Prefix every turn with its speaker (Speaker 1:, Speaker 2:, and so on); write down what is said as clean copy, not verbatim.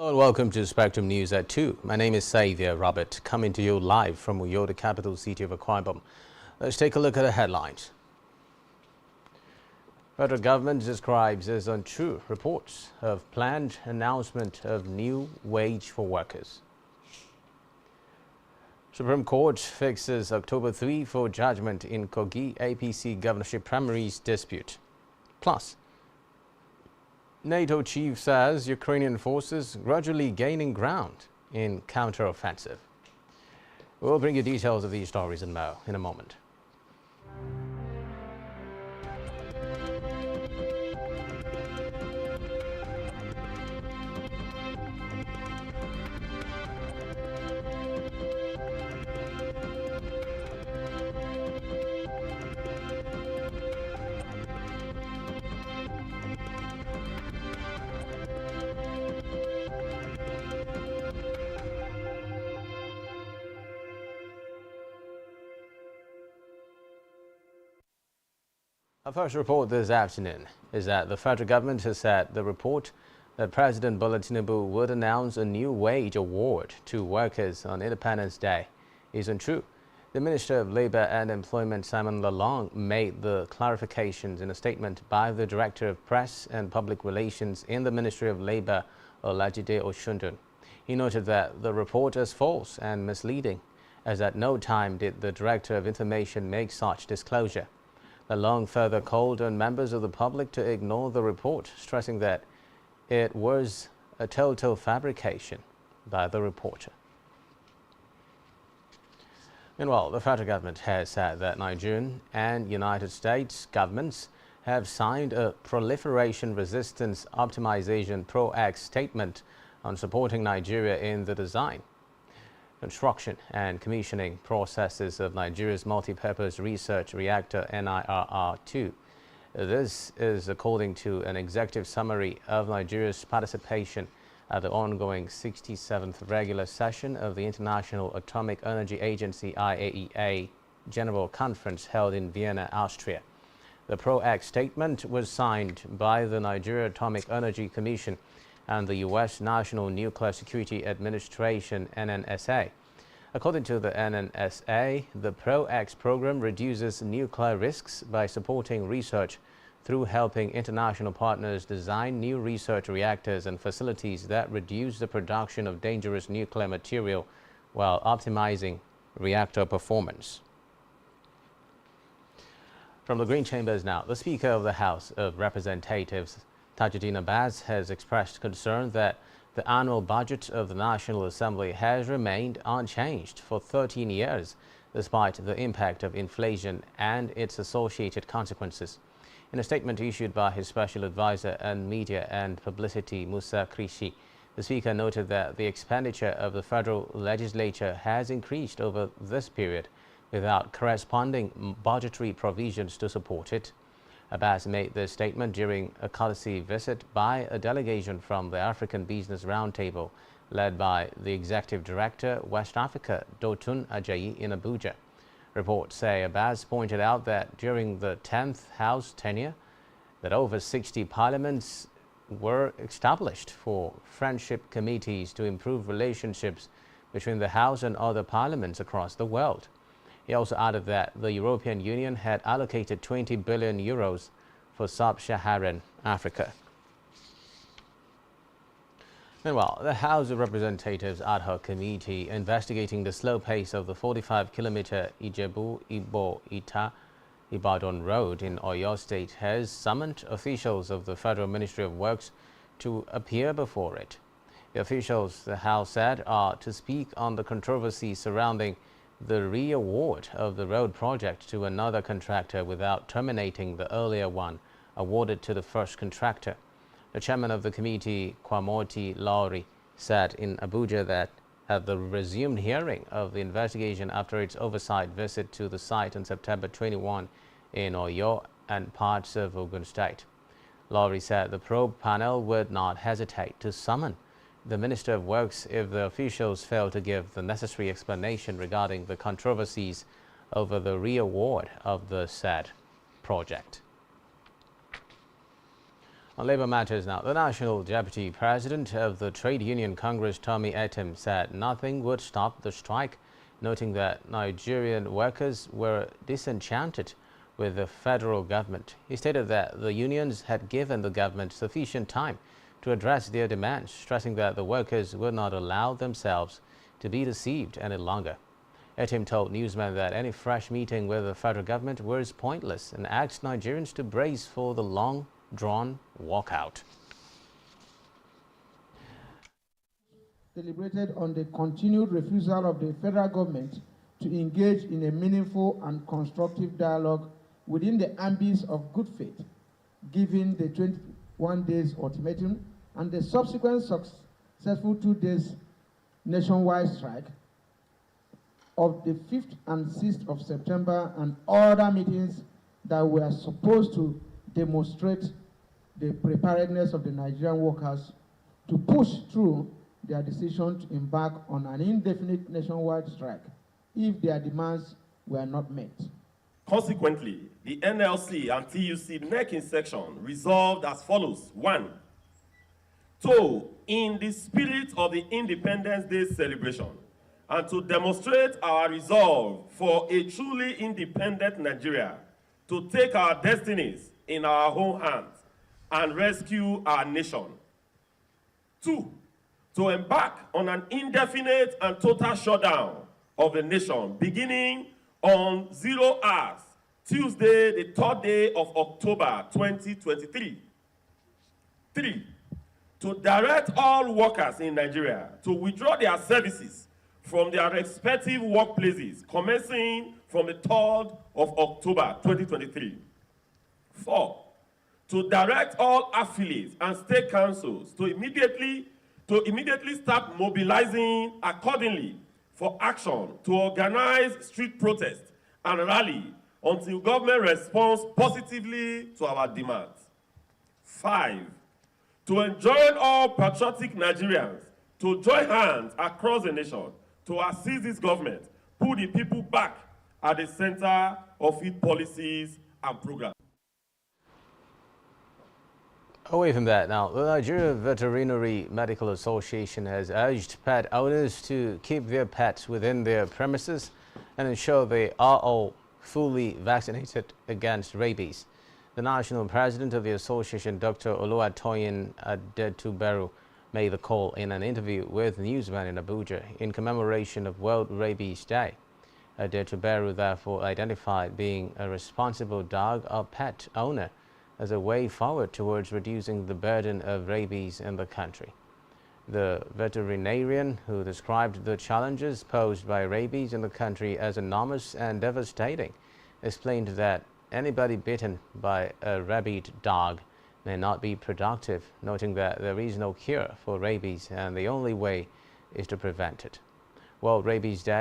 Speaker 1: Hello and welcome to Spectrum News at 2. My name is Xavier Robert, coming to you live from Uyo, the capital city of Akwa Ibom. Let's take a look at the headlines. Federal government describes as untrue reports of planned announcement of new wage for workers. Supreme Court fixes October 3 for judgment in Kogi APC governorship primaries dispute. Plus, NATO chief says Ukrainian forces gradually gaining ground in counter-offensive. We'll bring you details of these stories and more in a moment. Our first report this afternoon is that the federal government has said the report that President Bola Tinubu would announce a new wage award to workers on Independence Day is untrue. The Minister of Labour and Employment, Simon Lalong, made the clarifications in a statement by the Director of Press and Public Relations in the Ministry of Labour, Olajide Oshundun. He noted that the report is false and misleading, as at no time did the Director of Information make such disclosure. Lalong further called on members of the public to ignore the report, stressing that it was a total fabrication by the reporter. Meanwhile, the federal government has said that Nigerian and United States governments have signed a Proliferation Resistance Optimization Pro-X statement on supporting Nigeria in the design, construction and commissioning processes of Nigeria's multi-purpose research reactor NIRR-2. This is according to an executive summary of Nigeria's participation at the ongoing 67th regular session of the International Atomic Energy Agency IAEA General Conference held in Vienna, Austria. The Pro-X statement was signed by the Nigeria Atomic Energy Commission and the U.S. National Nuclear Security Administration (NNSA). According to the NNSA, the Pro-X program reduces nuclear risks by supporting research through helping international partners design new research reactors and facilities that reduce the production of dangerous nuclear material while optimizing reactor performance. From the Green Chambers now, the Speaker of the House of Representatives, Tajuddin Abbas, has expressed concern that the annual budget of the National Assembly has remained unchanged for 13 years, despite the impact of inflation and its associated consequences. In a statement issued by his Special Advisor on Media and Publicity, Musa Krishi, the Speaker noted that the expenditure of the federal legislature has increased over this period without corresponding budgetary provisions to support it. Abbas made this statement during a courtesy visit by a delegation from the African Business Roundtable, led by the Executive Director, West Africa, Dotun Ajayi, in Abuja. Reports say Abbas pointed out that during the 10th House tenure, that over 60 parliaments were established for friendship committees to improve relationships between the House and other parliaments across the world. He also added that the European Union had allocated 20 billion euros for sub-Saharan Africa. Meanwhile, the House of Representatives ad hoc committee investigating the slow pace of the 45-kilometer Ijebu-Ibo-Ita Ibadan road in Oyo State has summoned officials of the Federal Ministry of Works to appear before it. The officials, the House said, are to speak on the controversy surrounding the re-award of the road project to another contractor without terminating the earlier one awarded to the first contractor. The chairman of the committee, Kwamoti Lowry, said in Abuja that at the resumed hearing of the investigation after its oversight visit to the site on September 21 in Oyo and parts of Ogun State. Lowry said the probe panel would not hesitate to summon the Minister of Works if the officials fail to give the necessary explanation regarding the controversies over the re-award of the said project. On labor matters now, the National Deputy President of the Trade Union Congress, Tommy Etim, said nothing would stop the strike, noting that Nigerian workers were disenchanted with the federal government. He stated that the unions had given the government sufficient time to address their demands, stressing that the workers would not allow themselves to be deceived any longer. Etim told newsmen that any fresh meeting with the federal government was pointless and asked Nigerians to brace for the long-drawn walkout.
Speaker 2: Deliberated on the continued refusal of the federal government to engage in a meaningful and constructive dialogue within the ambit of good faith, given the 21 days ultimatum and the subsequent successful 2 days nationwide strike of the 5th and 6th of September and other meetings that were supposed to demonstrate the preparedness of the Nigerian workers to push through their decision to embark on an indefinite nationwide strike if their demands were not met.
Speaker 3: Consequently, the NLC and TUC NEC in section resolved as follows. 1. To, in the spirit of the Independence Day celebration, and to demonstrate our resolve for a truly independent Nigeria, to take our destinies in our own hands and rescue our nation. 2. To embark on an indefinite and total shutdown of the nation beginning on 0 hours, Tuesday, the 3rd day of October 2023. 3. To direct all workers in Nigeria to withdraw their services from their respective workplaces commencing from the 3rd of October 2023. 4. To direct all affiliates and state councils to immediately start mobilizing accordingly for action to organize street protests and rally until government responds positively to our demands. 5. To enjoin all patriotic Nigerians to join hands across the nation to assist this government, put the people back at the center of its policies and programs.
Speaker 1: Away from that now, the Nigeria Veterinary Medical Association has urged pet owners to keep their pets within their premises and ensure they are all fully vaccinated against rabies. The national president of the association, Dr. Oluwatoyin Adetuberu, made the call in an interview with newsmen in Abuja in commemoration of World Rabies Day. Adetuberu therefore identified being a responsible dog or pet owner as a way forward towards reducing the burden of rabies in the country. The veterinarian, who described the challenges posed by rabies in the country as enormous and devastating, explained that anybody bitten by a rabid dog may not be productive, noting that there is no cure for rabies and the only way is to prevent it. World Rabies Day